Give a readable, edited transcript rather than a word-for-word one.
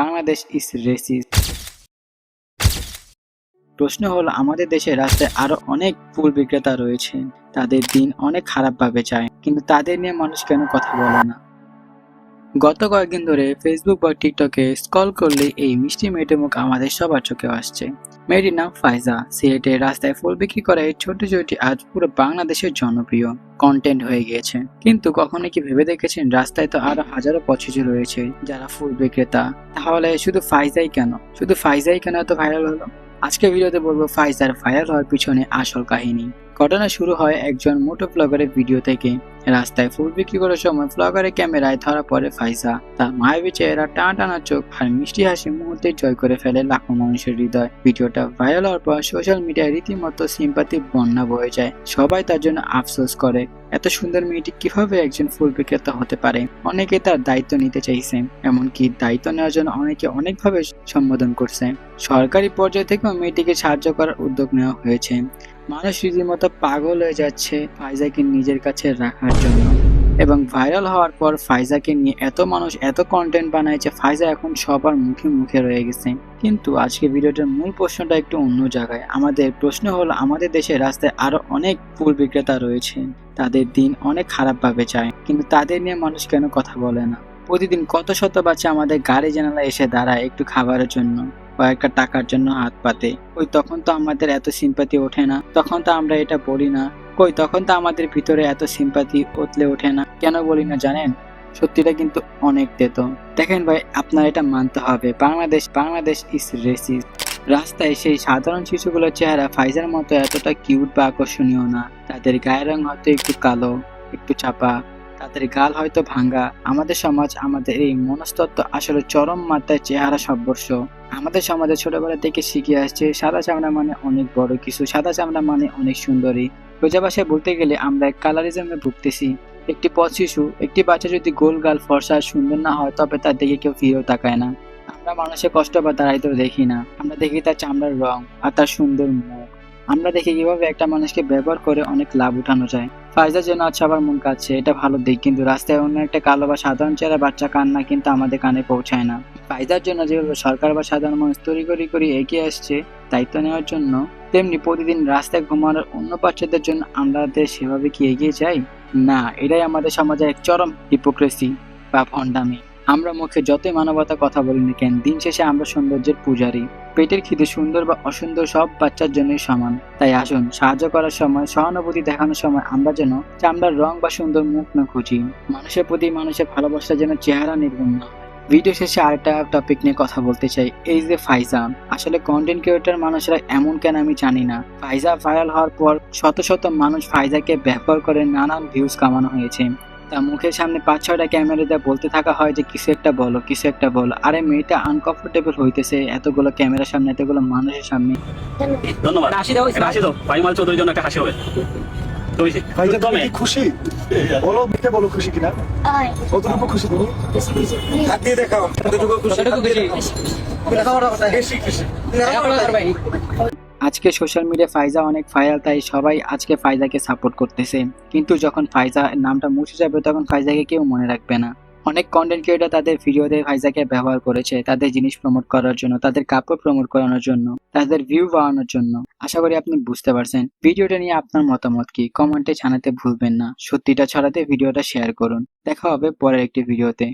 Bangladesh is racist. প্রশ্ন হলো, আমাদের দেশে রাস্তায় আরো অনেক ফুল বিক্রেতা রয়েছে, তাদের দিন অনেক খারাপভাবে যায়, কিন্তু তাদের নিয়ে মানুষ কেন কথা বলে না? গত কয়েকদিন ধরে ফেসবুক বা টিকটকে স্ক্রল করলে এই মিষ্টি মেয়েটির মুখ আমাদের সবার চোখে আসছে। মেয়েটির নাম ফাইজা। সিলেটের রাস্তায় ফুল বিক্রি করা এই ছোট ছোটটি আজ পুরো বাংলাদেশের জনপ্রিয় কন্টেন্ট হয়ে গিয়েছে। কিন্তু কখনো কি ভেবে দেখেছেন, রাস্তায় তো আরো হাজারো পথশিশু রয়েছে যারা ফুল বিক্রেতা। তাহলে শুধু ফাইজাই কেন এত ভাইরাল হলো? আজকে ভিডিওতে বলবো ফাইজার ভাইরাল হওয়ার পিছনে আসল কাহিনী। ঘটনা শুরু হয় একজন মোটো ব্লগারের ভিডিও থেকে। রাস্তায় ফুল বিক্রি করার সময় ব্লগারের ক্যামেরায় ধরা পড়ে ফাইজা। তার মায়াবী চেহারা, টানা চোখ আর মিষ্টি হাসি মুহূর্তে জয় করে ফেলে লাখো মানুষের হৃদয়। ভিডিওটা ভাইরাল হওয়ার পর সোশ্যাল মিডিয়ায় রীতিমতো সিম্পাথি বন্যা বয়ে যায়। সবাই তার জন্য আফসোস করে, এত সুন্দর মেয়েটি কিভাবে একজন ফুল বিক্রেতা হতে পারে। অনেকে তার দায়িত্ব নিতে চাইছে, এমনকি দায়িত্ব নেওয়ার জন্য অনেকে অনেকভাবে সম্বোধন করছে। সরকারি পর্যায় থেকেও মেয়েটিকে সাহায্য করার উদ্যোগ নেওয়া হয়েছে। মানুষ রীতিমতো পাগল হয়ে যাচ্ছে ফাইজাকে নিজের কাছে রাখার জন্য। এবং ভাইরাল হওয়ার পর ফাইজাকে নিয়ে এত মানুষ এত কন্টেন্ট বানাইছে, ফাইজা এখন সবার মুখে মুখে রয়ে গেছে। কিন্তু আজকে ভিডিওটার মূল প্রশ্নটা একটু অন্য জায়গায়। আমাদের প্রশ্ন হলো, আমাদের দেশে রাস্তায় আরো অনেক ফুল বিক্রেতা রয়েছে, তাদের দিন অনেক খারাপভাবে যায়, কিন্তু তাদের নিয়ে মানুষ কেন কথা বলে না? প্রতিদিন কত শত বাচ্চা আমাদের গাড়ি জানালায় এসে দাঁড়ায় একটু খাবারের জন্য, কয়েকটা টাকার জন্য হাত পাতে। তখন তো আমাদের এত সিম্পাথি ওঠে না, তখন তো আমরা এটা বলি না। তখন তো আমাদের ভিতরে এত সিম্পাথি উতলে ওঠে না। কেন বলি না জানেন? সত্যিটা কিন্তু অনেক তেতো। দেখেন ভাই, আপনার এটা মানতে হবে, বাংলাদেশ ইজ রেসিস্ট। রাস্তায় সেই সাধারণ শিশুগুলোর চেহারা ফাইজার মতো এতটা কিউট বা আকর্ষণীয় না। তাদের গায়ের রং হয়তো একটু কালো, একটু চাপা, তাদের গাল হয়তো ভাঙ্গা। আমাদের সমাজ, আমাদের এই মনস্তত্ত্ব আসলে চরম মাত্রায় চেহারা সর্বস্ব। আমাদের সমাজে ছোটবেলা থেকে শিখে আসছে সাদা চামড়া মানে অনেক বড় কিছু, সাদা চামড়া মানে অনেক সুন্দরী। সোজা ভাষায় বলতে গেলে আমরা কালারিজমে ভুগতেছি। একটি পথ শিশু, একটি বাচ্চা যদি গোল গাল, ফর্সা আর সুন্দর না হয়, তবে তার দিকে কেউ ফিরেও তাকায় না। আমরা মানুষের কষ্ট বা দাঁড়াইতেও দেখি না, আমরা দেখি তার চামড়ার রং আর তার সুন্দর মুখ। আমরা দেখি কিভাবে একটা মানুষকে ব্যবহার করে অনেক লাভ উঠানো যায়। ফাইজার জন্য আচ্ছা আবার মন কাচ্ছে, এটা ভালো দিক। কিন্তু রাস্তায় অন্য একটা কালো বা সাধারণ চেহারা বাচ্চা কান্না কিন্তু আমাদের কানে পৌঁছায় না। ফাইজার জন্য যেভাবে সরকার বা সাধারণ মানুষ তড়িঘড়ি এগিয়ে আসছে দায়িত্ব নেওয়ার জন্য, তেমনি প্রতিদিন রাস্তায় ঘুমানোর অন্য বাচ্চাদের জন্য আমাদের সেভাবে কি এগিয়ে যাই? না, এটাই আমাদের সমাজের এক চরম হিপোক্রেসি বা ভণ্ডামি। আমরা মুখে যতই মানবতার কথা বলি না কেন, দিন শেষে আমরা সৌন্দর্যের পূজারী। পেটের খিদে সুন্দর বা অসুন্দর সব বাচ্চার জন্যই সমান। তাই আসুন, সাহায্য করার সময়, সহানুভূতি দেখানোর সময় আমরা যেন চামড়ার রং বা সুন্দর মুখ না খুঁজি। মানুষের প্রতি মানুষের ভালোবাসা যেন চেহারা নির্গুণ না। ভিডিও শেষে আরেকটা টপিক নিয়ে কথা বলতে চাই, এই যে ফাইজা। আসলে কন্টেন্ট ক্রিয়েটর মানুষরা এমন কেন আমি জানি না। ফাইজা ভাইরাল হওয়ার পর শত শত মানুষ ফাইজাকে ব্যবহার করে নানান ভিউজ কামানো হয়েছে। তার মুখের সামনে ৫-৬টা ক্যামেরা দিয়ে বলতে থাকা হয় যে কিছু একটা বলো। আরে মেয়েটা আনকমফোর্টেবল হইতেছে এতগুলো ক্যামেরার সামনে, এতগুলো মানুষের সামনে। ধন্যবাদ। হাসি দাও ফাইমাল চৌধুরীর জন্য একটা হাসি হবে। ভাইজান তুমি কি খুশি? বলো মিথ্যে বলো, খুশি কিনা? কতটুকু খুশি তুমি? হাত দিয়ে দেখাও কতটুকু খুশি। বেশি খুশি। আজকে সোশ্যাল মিডিয়া ফাইজা অনেক ভাইরাল, তাই সবাই আজকে ফাইজাকে সাপোর্ট করতেছে। কিন্তু যখন ফাইজা নামটা মুছে যাবে, তখন ফাইজাকে কেউ মনে রাখবে না। অনেক কন্টেন্ট ক্রিয়েটর তাদের ভিডিওতে ফাইজাকে ব্যবহার করেছে তাদের জিনিস প্রমোট করার জন্য, তাদের কাপড় প্রমোট করানোর জন্য, তাদের ভিউ বাড়ানোর জন্য। আশা করি আপনি বুঝতে পারছেন। ভিডিওটা নিয়ে আপনার মতামত কি, কমেন্টে জানাতে ভুলবেন না। সত্যিটা ছড়াতে ভিডিওটা শেয়ার করুন। দেখা হবে পরের একটি ভিডিওতে।